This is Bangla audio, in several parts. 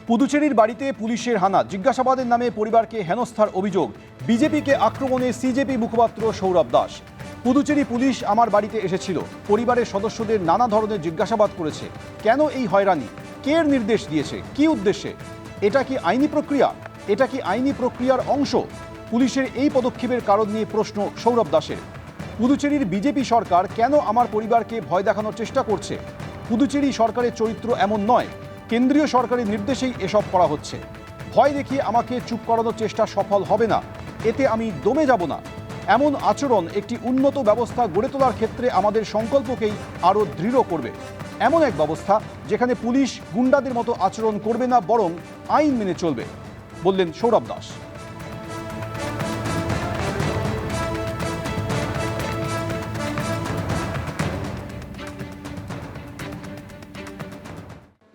পুদুচেরির বাড়িতে পুলিশের হানা, জিজ্ঞাসাবাদের নামে পরিবারকে হেনস্থার অভিযোগ। বিজেপিকে আক্রমণে সিজেপি মুখপাত্র সৌরভ দাস। পুদুচেরি পুলিশ আমার বাড়িতে এসেছিল, পরিবারের সদস্যদের নানা ধরনের জিজ্ঞাসাবাদ করেছে। কেন এই হয়রানি? কে নির্দেশ দিয়েছে? কি উদ্দেশ্যে? এটা কি আইনি প্রক্রিয়া? এটা কি আইনি প্রক্রিয়ার অংশ? পুলিশের এই পদক্ষেপের কারণ নিয়ে প্রশ্ন সৌরভ দাসের। পুদুচেরির বিজেপি সরকার কেন আমার পরিবারকে ভয় দেখানোর চেষ্টা করছে? পুদুচেরি সরকারের চরিত্র এমন নয়, কেন্দ্রীয় সরকারের নির্দেশেই এসব করা হচ্ছে। ভয় দেখিয়ে আমাকে চুপ করানোর চেষ্টা সফল হবে না, এতে আমি দমে যাব না। এমন আচরণ একটি উন্নত ব্যবস্থা গড়ে তোলার ক্ষেত্রে আমাদের সংকল্পকেই আরও দৃঢ় করবে। এমন এক ব্যবস্থা যেখানে পুলিশ গুন্ডাদের মতো আচরণ করবে না, বরং আইন মেনে চলবে, বললেন সৌরভ দাস।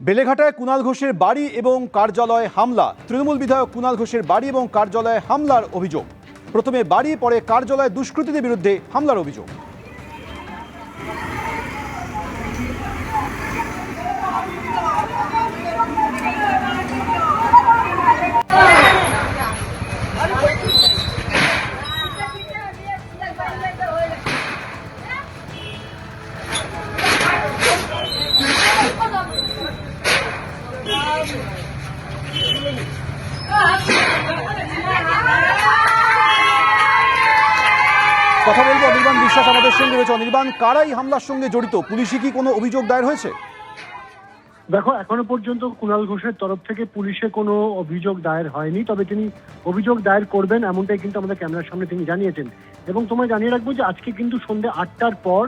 বেলেঘাটায় কুণাল ঘোষের বাড়ি এবং কার্যালয়ে হামলা। তৃণমূল বিধায়ক কুণাল ঘোষের বাড়ি এবং কার্যালয়ে হামলার অভিযোগ। প্রথমে বাড়ি, পরে কার্যালয়ে দুষ্কৃতীদের বিরুদ্ধে হামলার অভিযোগ। কথা বলবো অনির্বাণ বিশ্বাস আমাদের সঙ্গে রয়েছে। অনির্বাণ, কারাই হামলার সঙ্গে জড়িত? পুলিশে কি কোনো অভিযোগ দায়ের হয়েছে? দেখো, এখনো পর্যন্ত কুণাল ঘোষের তরফ থেকে পুলিশে কোনো অভিযোগ দায়ের হয়নি, তবে তিনি অভিযোগ দায়ের করবেন এমনটাই কিন্তু আমাদের ক্যামেরার সামনে তিনি জানিয়েছেন। এবং তোমায় জানিয়ে রাখবো যে আজকে কিন্তু সন্ধ্যে 8টার পর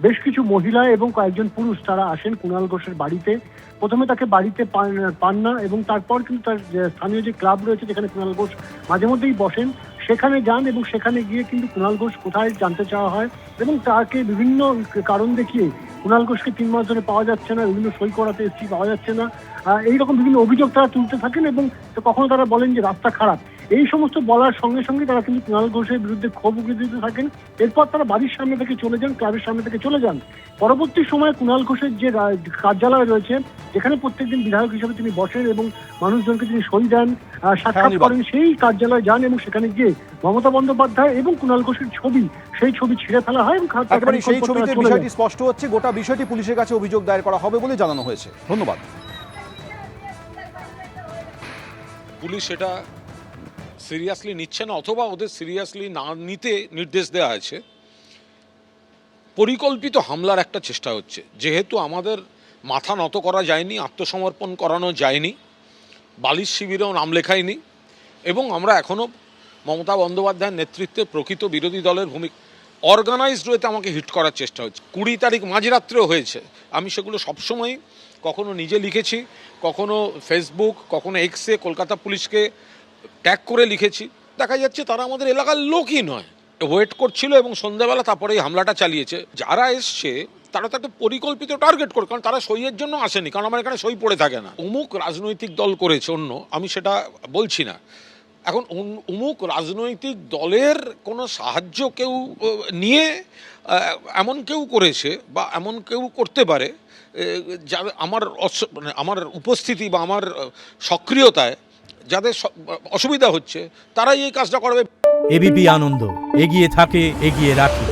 বেশ কিছু মহিলা এবং কয়েকজন পুরুষ তারা আসেন কুণাল ঘোষের বাড়িতে। প্রথমে তাকে বাড়িতে পান না, এবং তারপর কিন্তু তার স্থানীয় যে ক্লাব রয়েছে যেখানে কুণাল ঘোষ মাঝে মধ্যেই বসেন সেখানে যান, এবং সেখানে গিয়ে কিন্তু কুণাল ঘোষ কোথায় জানতে চাওয়া হয়, এবং তাকে বিভিন্ন কারণ দেখিয়ে কুণাল ঘোষকে 3 মাস ধরে পাওয়া যাচ্ছে না, বিভিন্ন সই করাতে এসেছি পাওয়া যাচ্ছে না, এইরকম বিভিন্ন অভিযোগ তারা তুলতে থাকেন। এবং কখনো তারা বলেন যে রাস্তা খারাপ। এই সমস্ত বলার সঙ্গে সঙ্গে তারা কিন্তু কুণাল ঘোষের বিরুদ্ধে ক্ষোভ উগড়ে দিতে থাকেন। এরপর তারা বাড়ির সামনে থেকে চলে যান, ক্লাবের সামনে থেকে চলে যান। পরবর্তী সময়ে কুণাল ঘোষের যে কার্যালয় রয়েছে যেখানে প্রত্যেকদিন বিধায়ক হিসেবে তিনি বসেন এবং মানুষজনকে তিনি সই দেন, সাক্ষাৎ করেন, সেই কার্যালয়ে যান, এবং সেখানে গিয়ে মমতা বন্দ্যোপাধ্যায় এবং কুণাল ঘোষের সেই ছবি ছিঁড়ে ফেলা হয়। সেই ছবিতে বিষয়টি স্পষ্ট হচ্ছে, গোটা বিষয়টি পুলিশের কাছে অভিযোগ দায়ের করা হবে বলে জানানো হয়েছে। ধন্যবাদ। পুলিশ এটা সিরিয়াসলি নিচ্ছে না, অথবা ওদের সিরিয়াসলি না নিতে নির্দেশ দেওয়া আছে। পরিকল্পিত হামলার একটা চেষ্টা হচ্ছে। যেহেতু আমাদের মাথা নত করা যায়নি, আত্মসমর্পণ করানো যায়নি, বালিশ শিবিরেও নাম লেখায়নি, এবং আমরা এখনও মমতা বন্দ্যোপাধ্যায়ের নেতৃত্বে প্রকৃত বিরোধী দলের ভূমিকা অর্গানাইজড ওয়েতে আমাকে হিট করার চেষ্টা হচ্ছে। 20 তারিখ মাঝরাত্রেও হয়েছে। আমি সেগুলো সবসময় কখনো নিজে লিখেছি, কখনো ফেসবুক, কখনো এক্সে কলকাতা পুলিশকে ট্যাগ করে লিখেছি। দেখা যাচ্ছে তারা আমাদের এলাকার লোকই নয়, ওয়েট করছিল এবং সন্ধ্যাবেলা তারপরে এই হামলাটা চালিয়েছে। যারা এসছে তারা তো একটা পরিকল্পিত টার্গেট করে, কারণ তারা সইয়ের জন্য আসেনি, কারণ আমার এখানে সই পড়ে থাকে না। অমুক রাজনৈতিক দল করেছে অন্য, আমি সেটা বলছি না। এখন অমুক রাজনৈতিক দলের কোনো সাহায্য কেউ নিয়ে এমন কেউ করেছে বা এমন কেউ করতে পারে, যা আমার উপস্থিতি বা আমার সক্রিয়তায় যাদের অসুবিধা হচ্ছে তারাই এই কাজটা করবে। এবিপি আনন্দ, এগিয়ে থাকে, এগিয়ে রাখে।